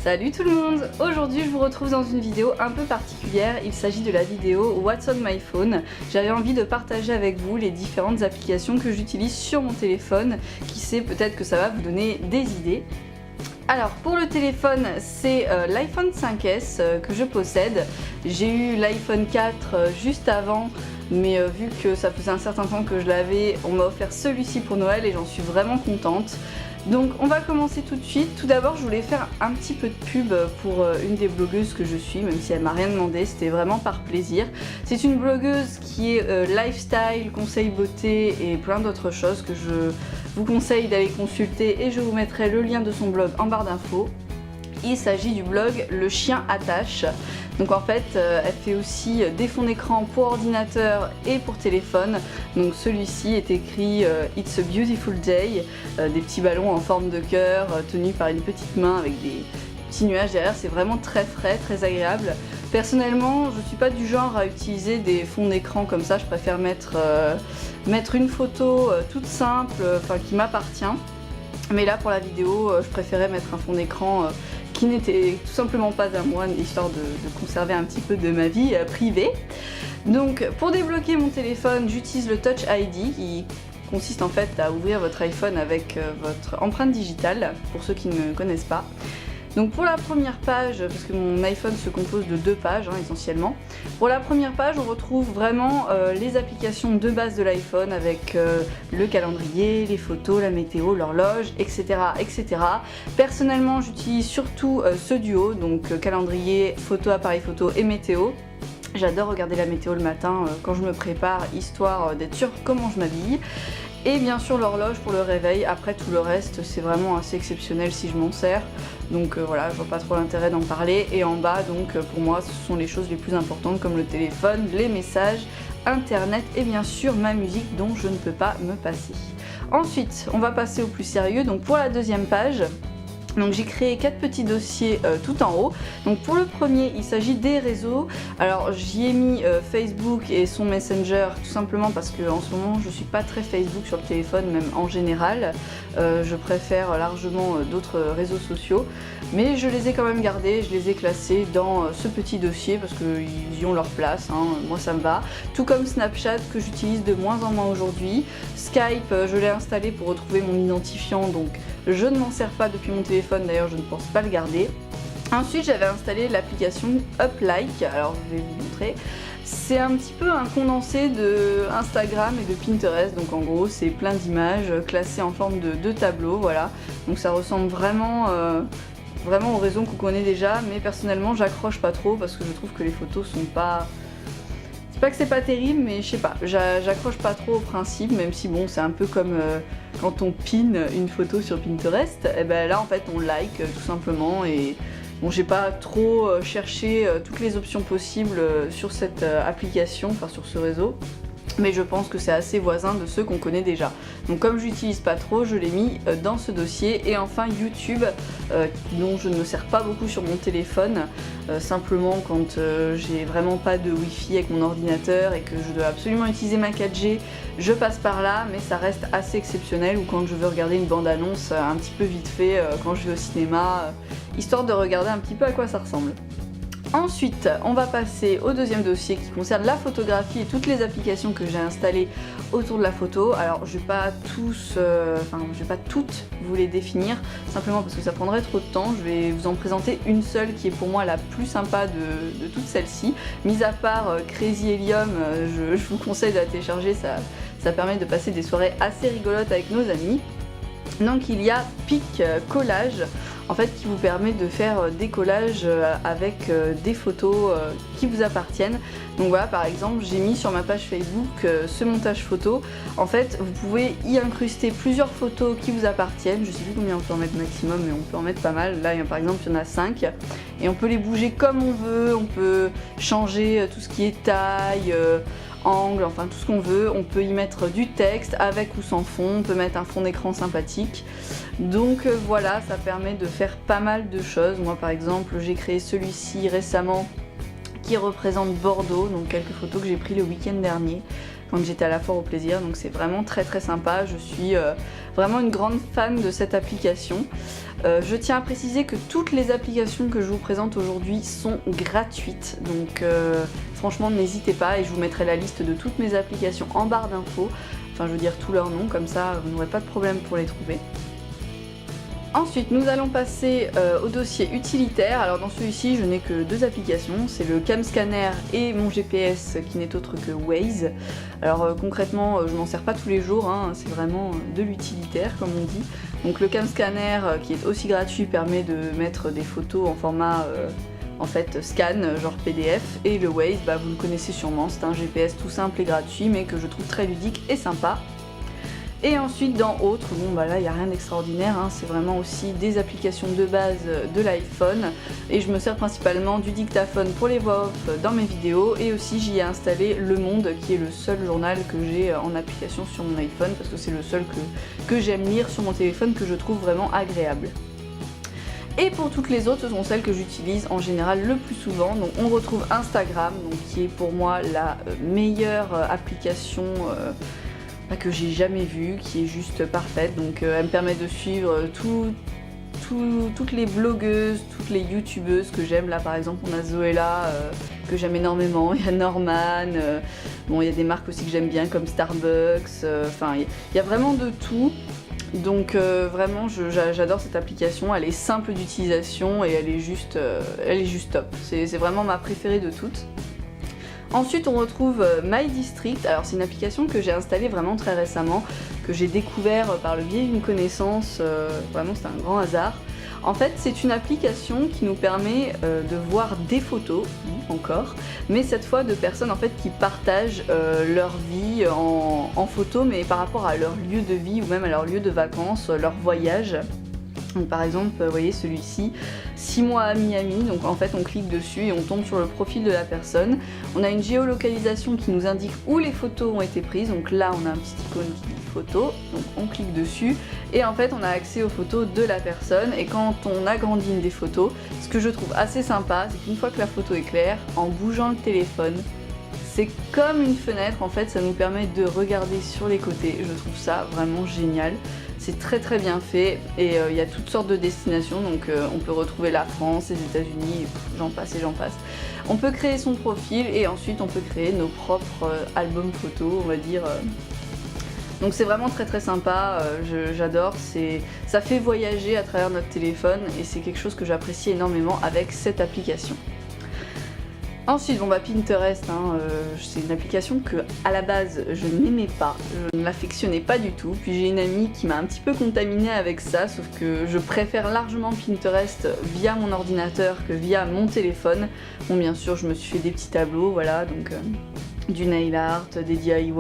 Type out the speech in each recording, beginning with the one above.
Salut tout le monde! Aujourd'hui je vous retrouve dans une vidéo un peu particulière, il s'agit de la vidéo What's on my phone. J'avais envie de partager avec vous les différentes applications que j'utilise sur mon téléphone, qui sait, peut-être que ça va vous donner des idées. Alors pour le téléphone, c'est l'iPhone 5S que je possède. J'ai eu l'iPhone 4 juste avant, mais vu que ça faisait un certain temps que je l'avais, on m'a offert celui-ci pour Noël et j'en suis vraiment contente. Donc on va commencer tout de suite. Tout d'abord je voulais faire un petit peu de pub pour une des blogueuses que je suis, même si elle m'a rien demandé, c'était vraiment par plaisir. C'est une blogueuse qui est lifestyle, conseil beauté et plein d'autres choses que je vous conseille d'aller consulter et je vous mettrai le lien de son blog en barre d'infos. Il s'agit du blog Le Chien Attache. Donc en fait, elle fait aussi des fonds d'écran pour ordinateur et pour téléphone. Donc celui-ci est écrit It's a beautiful day, des petits ballons en forme de cœur tenus par une petite main avec des petits nuages derrière. C'est vraiment très frais, très agréable. Personnellement, je suis pas du genre à utiliser des fonds d'écran comme ça. Je préfère mettre une photo toute simple, qui m'appartient. Mais là pour la vidéo, je préférais mettre un fond d'écran qui n'était tout simplement pas à moi, histoire de conserver un petit peu de ma vie privée. Donc pour débloquer mon téléphone, j'utilise le Touch ID qui consiste en fait à ouvrir votre iPhone avec votre empreinte digitale, pour ceux qui ne connaissent pas. Donc pour la première page, parce que mon iPhone se compose de 2 pages essentiellement, pour la première page on retrouve vraiment les applications de base de l'iPhone avec le calendrier, les photos, la météo, l'horloge, etc., etc. Personnellement j'utilise surtout ce duo, donc calendrier, photo, appareil photo et météo. J'adore regarder la météo le matin quand je me prépare, histoire d'être sûre comment je m'habille. Et bien sûr l'horloge pour le réveil. Après tout le reste c'est vraiment assez exceptionnel si je m'en sers. Donc voilà, je vois pas trop l'intérêt d'en parler. Et en bas donc pour moi ce sont les choses les plus importantes comme le téléphone, les messages, internet et bien sûr ma musique dont je ne peux pas me passer. Ensuite on va passer au plus sérieux. Donc pour la deuxième page, donc j'ai créé 4 petits dossiers tout en haut. Donc pour le premier, il s'agit des réseaux. Alors j'y ai mis Facebook et son Messenger tout simplement parce que en ce moment je suis pas très Facebook sur le téléphone, même en général. Je préfère largement d'autres réseaux sociaux. Mais je les ai quand même gardés, je les ai classés dans ce petit dossier parce qu'ils y ont leur place, moi ça me va. Tout comme Snapchat que j'utilise de moins en moins aujourd'hui. Skype, je l'ai installé pour retrouver mon identifiant, donc je ne m'en sers pas depuis mon téléphone, d'ailleurs je ne pense pas le garder. Ensuite j'avais installé l'application Uplike, alors je vais vous montrer. C'est un petit peu un condensé de Instagram et de Pinterest, donc en gros c'est plein d'images classées en forme de tableau, voilà. Donc ça ressemble vraiment au réseau qu'on connaît déjà, mais personnellement j'accroche pas trop parce que je trouve que les photos sont pas... C'est pas que c'est pas terrible, mais je sais pas, j'accroche pas trop au principe, même si bon c'est un peu comme quand on pin une photo sur Pinterest, et ben là en fait on like tout simplement. Et bon, j'ai pas trop cherché toutes les options possibles sur cette application, enfin sur ce réseau. Mais je pense que c'est assez voisin de ceux qu'on connaît déjà. Donc comme je l'utilise pas trop, je l'ai mis dans ce dossier. Et enfin YouTube, dont je ne me sers pas beaucoup sur mon téléphone, simplement quand j'ai vraiment pas de wifi avec mon ordinateur et que je dois absolument utiliser ma 4G, je passe par là, mais ça reste assez exceptionnel, ou quand je veux regarder une bande-annonce un petit peu vite fait quand je vais au cinéma, histoire de regarder un petit peu à quoi ça ressemble. Ensuite, on va passer au deuxième dossier qui concerne la photographie et toutes les applications que j'ai installées autour de la photo. Alors, je vais pas toutes vous les définir, simplement parce que ça prendrait trop de temps. Je vais vous en présenter une seule qui est pour moi la plus sympa de toutes celles-ci. Mis à part Crazy Helium, je vous conseille de la télécharger, ça permet de passer des soirées assez rigolotes avec nos amis. Donc il y a Pic Collage, en fait, qui vous permet de faire des collages avec des photos qui vous appartiennent. Donc voilà, par exemple, j'ai mis sur ma page Facebook ce montage photo. En fait, vous pouvez y incruster plusieurs photos qui vous appartiennent. Je sais plus combien on peut en mettre maximum, mais on peut en mettre pas mal. Là, par exemple, il y en a 5. Et on peut les bouger comme on veut. On peut changer tout ce qui est taille, angle, enfin tout ce qu'on veut. On peut y mettre du texte avec ou sans fond. On peut mettre un fond d'écran sympathique. Donc voilà, ça permet de faire pas mal de choses. Moi par exemple j'ai créé celui-ci récemment qui représente Bordeaux, donc quelques photos que j'ai prises le week-end dernier. quand j'étais à la foire au plaisir, donc c'est vraiment très très sympa. Je suis vraiment une grande fan de cette application. Je tiens à préciser que toutes les applications que je vous présente aujourd'hui sont gratuites, donc franchement n'hésitez pas, et je vous mettrai la liste de toutes mes applications en barre d'infos, enfin je veux dire tous leurs noms, comme ça vous n'aurez pas de problème pour les trouver. Ensuite, nous allons passer au dossier utilitaire. Alors dans celui-ci, je n'ai que deux applications, c'est le Cam Scanner et mon GPS qui n'est autre que Waze. Alors concrètement, je m'en sers pas tous les jours, hein, c'est vraiment de l'utilitaire comme on dit. Donc le Cam Scanner qui est aussi gratuit permet de mettre des photos en format en fait scan, genre PDF, et le Waze, bah, vous le connaissez sûrement, c'est un GPS tout simple et gratuit mais que je trouve très ludique et sympa. Et ensuite dans autres, bon bah là il n'y a rien d'extraordinaire, hein, c'est vraiment aussi des applications de base de l'iPhone, et je me sers principalement du dictaphone pour les voix off dans mes vidéos, et aussi j'y ai installé Le Monde qui est le seul journal que j'ai en application sur mon iPhone parce que c'est le seul que j'aime lire sur mon téléphone, que je trouve vraiment agréable. Et pour toutes les autres, ce sont celles que j'utilise en général le plus souvent. Donc on retrouve Instagram, donc, qui est pour moi la meilleure application que j'ai jamais vue, qui est juste parfaite. Donc elle me permet de suivre toutes les blogueuses, toutes les youtubeuses que j'aime. Là par exemple on a Zoella que j'aime énormément, il y a Norman, bon il y a des marques aussi que j'aime bien comme Starbucks, enfin il y a vraiment de tout. Donc vraiment j'adore cette application, elle est simple d'utilisation et elle est juste top. C'est vraiment ma préférée de toutes. Ensuite on retrouve My District. Alors c'est une application que j'ai installée vraiment très récemment, que j'ai découvert par le biais d'une connaissance, vraiment c'est un grand hasard. En fait c'est une application qui nous permet de voir des photos, encore, mais cette fois de personnes en fait qui partagent leur vie en photo, mais par rapport à leur lieu de vie ou même à leur lieu de vacances, leur voyage. Donc par exemple, vous voyez celui-ci, 6 mois à Miami, donc en fait on clique dessus et on tombe sur le profil de la personne. On a une géolocalisation qui nous indique où les photos ont été prises, donc là on a un petit icône qui dit photo, donc on clique dessus et en fait on a accès aux photos de la personne. Et quand on agrandit une des photos, ce que je trouve assez sympa, c'est qu'une fois que la photo est claire, en bougeant le téléphone, c'est comme une fenêtre en fait, ça nous permet de regarder sur les côtés, je trouve ça vraiment génial. C'est très très bien fait et il y a toutes sortes de destinations, donc on peut retrouver la France, les États-Unis, j'en passe et j'en passe. On peut créer son profil et ensuite on peut créer nos propres albums photos, on va dire. Donc c'est vraiment très très sympa, j'adore, ça fait voyager à travers notre téléphone et c'est quelque chose que j'apprécie énormément avec cette application. Ensuite, bon bah Pinterest, c'est une application que à la base je n'aimais pas, je ne l'affectionnais pas du tout, puis j'ai une amie qui m'a un petit peu contaminée avec ça, sauf que je préfère largement Pinterest via mon ordinateur que via mon téléphone. Bon bien sûr je me suis fait des petits tableaux, voilà, donc du nail art, des DIY,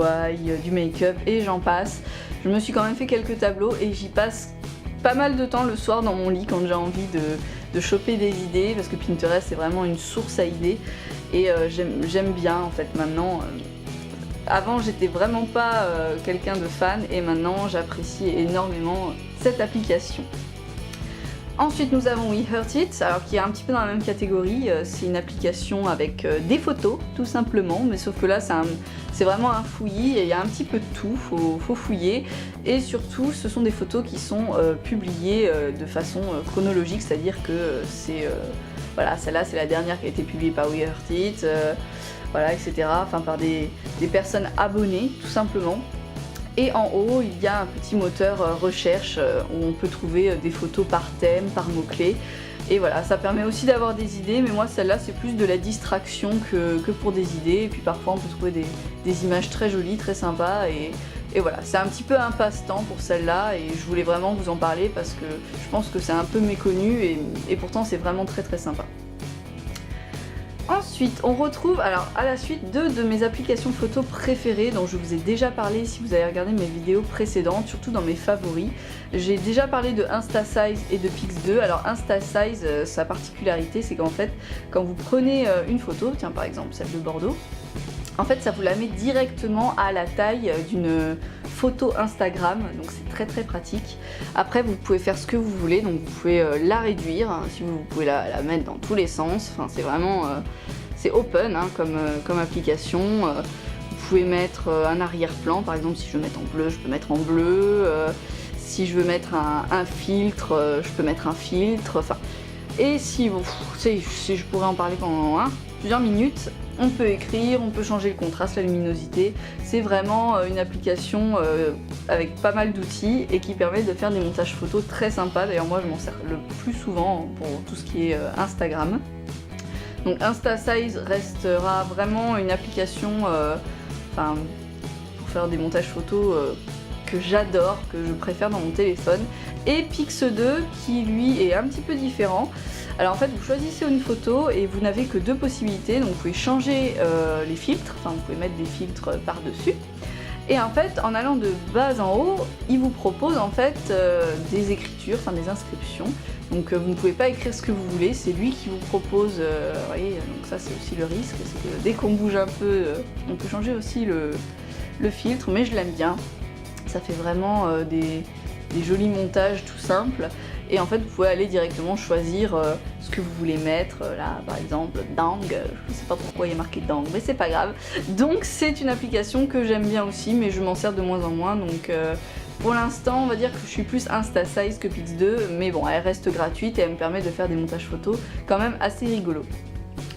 du make-up et j'en passe. Je me suis quand même fait quelques tableaux et j'y passe pas mal de temps le soir dans mon lit quand j'ai envie de choper des idées, parce que Pinterest c'est vraiment une source à idées et j'aime bien en fait maintenant. Avant j'étais vraiment pas quelqu'un de fan et maintenant j'apprécie énormément cette application. Ensuite nous avons We Heart It, alors qui est un petit peu dans la même catégorie, c'est une application avec des photos tout simplement, mais sauf que là c'est vraiment un fouillis et il y a un petit peu de tout, faut fouiller, et surtout ce sont des photos qui sont publiées de façon chronologique, c'est-à-dire que c'est voilà, celle-là c'est la dernière qui a été publiée par We Heart It, voilà, etc. Enfin par des personnes abonnées tout simplement. Et en haut, il y a un petit moteur recherche où on peut trouver des photos par thème, par mots-clés. Et voilà, ça permet aussi d'avoir des idées, mais moi celle-là c'est plus de la distraction que pour des idées. Et puis parfois on peut trouver des images très jolies, très sympas. Et voilà, c'est un petit peu un passe-temps pour celle-là et je voulais vraiment vous en parler parce que je pense que c'est un peu méconnu et pourtant c'est vraiment très très sympa. Ensuite, on retrouve alors à la suite deux de mes applications photo préférées dont je vous ai déjà parlé si vous avez regardé mes vidéos précédentes, surtout dans mes favoris. J'ai déjà parlé de InstaSize et de Pix2. Alors InstaSize, sa particularité c'est qu'en fait, quand vous prenez une photo, tiens par exemple celle de Bordeaux, en fait ça vous la met directement à la taille d'une photo Instagram, donc c'est très très pratique. Après vous pouvez faire ce que vous voulez, donc vous pouvez la réduire, si vous pouvez la mettre dans tous les sens, enfin c'est vraiment c'est open comme application. Vous pouvez mettre un arrière-plan, par exemple si je veux mettre en bleu, je peux mettre en bleu. Si je veux mettre un filtre, je peux mettre un filtre. Enfin, et si, bon, si je pourrais en parler pendant plusieurs minutes, on peut écrire, on peut changer le contraste, la luminosité. C'est vraiment une application avec pas mal d'outils et qui permet de faire des montages photos très sympas. D'ailleurs moi je m'en sers le plus souvent pour tout ce qui est Instagram. Donc InstaSize restera vraiment une application pour faire des montages photos que j'adore, que je préfère dans mon téléphone. Et Pix2 qui lui est un petit peu différent. Alors en fait vous choisissez une photo et vous n'avez que deux possibilités, donc vous pouvez changer les filtres, enfin vous pouvez mettre des filtres par dessus. Et en fait en allant de bas en haut, il vous propose en fait des écritures, enfin des inscriptions. Donc vous ne pouvez pas écrire ce que vous voulez, c'est lui qui vous propose, vous voyez, donc ça c'est aussi le risque, c'est que dès qu'on bouge un peu, on peut changer aussi le filtre, mais je l'aime bien. Ça fait vraiment des jolis montages tout simples. Et en fait vous pouvez aller directement choisir ce que vous voulez mettre, là par exemple Dang, je sais pas pourquoi il y a marqué Dang mais c'est pas grave. Donc c'est une application que j'aime bien aussi mais je m'en sers de moins en moins, donc pour l'instant on va dire que je suis plus InstaSize que Pix2, mais bon elle reste gratuite et elle me permet de faire des montages photos quand même assez rigolos.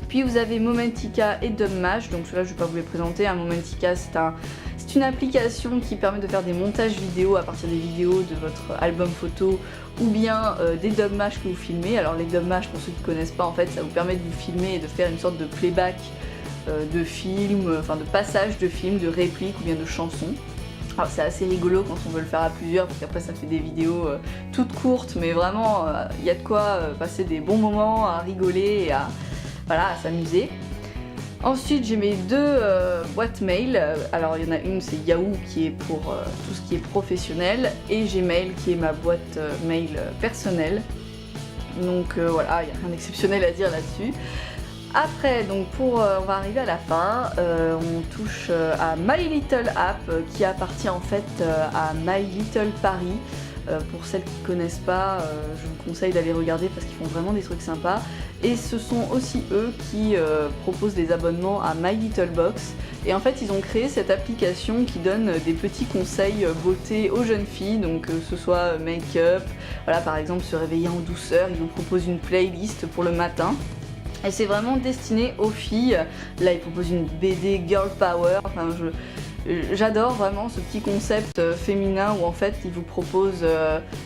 Puis vous avez Momentica et Dubmash, donc ceux-là je ne vais pas vous les présenter. Momentica c'est une application qui permet de faire des montages vidéo à partir des vidéos de votre album photo ou bien des Dubmash que vous filmez. Alors les Dubmash, pour ceux qui ne connaissent pas, en fait ça vous permet de vous filmer et de faire une sorte de playback de film, enfin de passage de film, de répliques ou bien de chansons. Alors c'est assez rigolo quand on veut le faire à plusieurs parce qu'après ça fait des vidéos toutes courtes, mais vraiment il y a de quoi passer des bons moments, à rigoler et à s'amuser. Ensuite j'ai mes deux boîtes mail, alors il y en a une c'est Yahoo qui est pour tout ce qui est professionnel et Gmail qui est ma boîte mail personnelle. Donc voilà, il n'y a rien d'exceptionnel à dire là-dessus. Après, donc on va arriver à la fin, on touche à My Little App qui appartient en fait à My Little Paris. Pour celles qui ne connaissent pas, je vous conseille d'aller regarder parce qu'ils font vraiment des trucs sympas. Et ce sont aussi eux qui proposent des abonnements à My Little Box. Et en fait ils ont créé cette application qui donne des petits conseils beauté aux jeunes filles, donc que ce soit make-up, voilà, par exemple se réveiller en douceur, ils vous proposent une playlist pour le matin. Et c'est vraiment destiné aux filles. Là ils proposent une BD Girl Power, enfin j'adore vraiment ce petit concept féminin où en fait ils vous proposent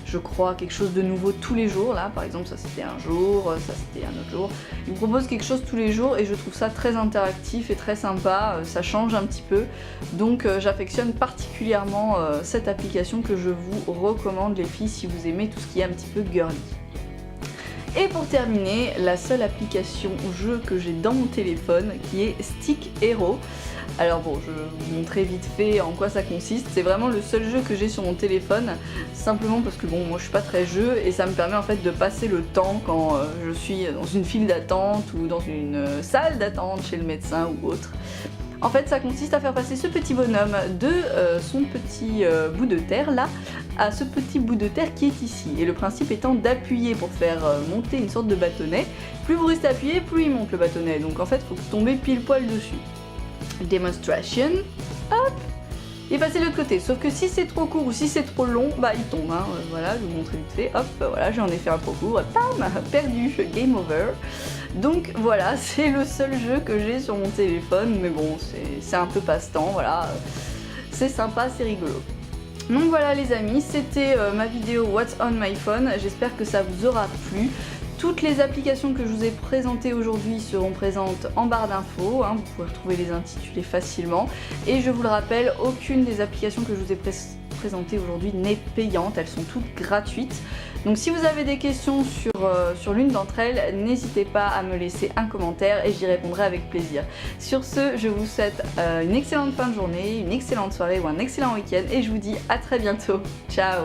je crois quelque chose de nouveau tous les jours. Là par exemple ça c'était un jour, ça c'était un autre jour. Ils vous proposent quelque chose tous les jours et je trouve ça très interactif et très sympa, ça change un petit peu. Donc j'affectionne particulièrement cette application que je vous recommande les filles si vous aimez tout ce qui est un petit peu girly. Et pour terminer, la seule application jeu que j'ai dans mon téléphone qui est Stick Hero. Alors bon, je vais vous montrer vite fait en quoi ça consiste. C'est vraiment le seul jeu que j'ai sur mon téléphone, simplement parce que bon, moi je suis pas très jeu et ça me permet en fait de passer le temps quand je suis dans une file d'attente ou dans une salle d'attente chez le médecin ou autre. En fait ça consiste à faire passer ce petit bonhomme de son petit bout de terre là à ce petit bout de terre qui est ici. Et le principe étant d'appuyer pour faire monter une sorte de bâtonnet. Plus vous restez appuyé, plus il monte le bâtonnet. Donc en fait il faut tomber pile poil dessus. Demonstration, hop, et passer de l'autre côté. Sauf que si c'est trop court ou si c'est trop long, bah il tombe. Hein. Voilà, je vais vous montrer vite fait. Hop, voilà, j'en ai fait un trop court. Bam, perdu, game over. Donc voilà, c'est le seul jeu que j'ai sur mon téléphone. Mais bon, c'est un peu passe-temps, voilà. C'est sympa, c'est rigolo. Donc voilà les amis, c'était ma vidéo What's on my phone. J'espère que ça vous aura plu. Toutes les applications que je vous ai présentées aujourd'hui seront présentes en barre d'infos, hein, vous pouvez retrouver les intitulés facilement. Et je vous le rappelle, aucune des applications que je vous ai présentées aujourd'hui n'est payante, elles sont toutes gratuites. Donc si vous avez des questions sur l'une d'entre elles, n'hésitez pas à me laisser un commentaire et j'y répondrai avec plaisir. Sur ce, je vous souhaite une excellente fin de journée, une excellente soirée ou un excellent week-end et je vous dis à très bientôt. Ciao!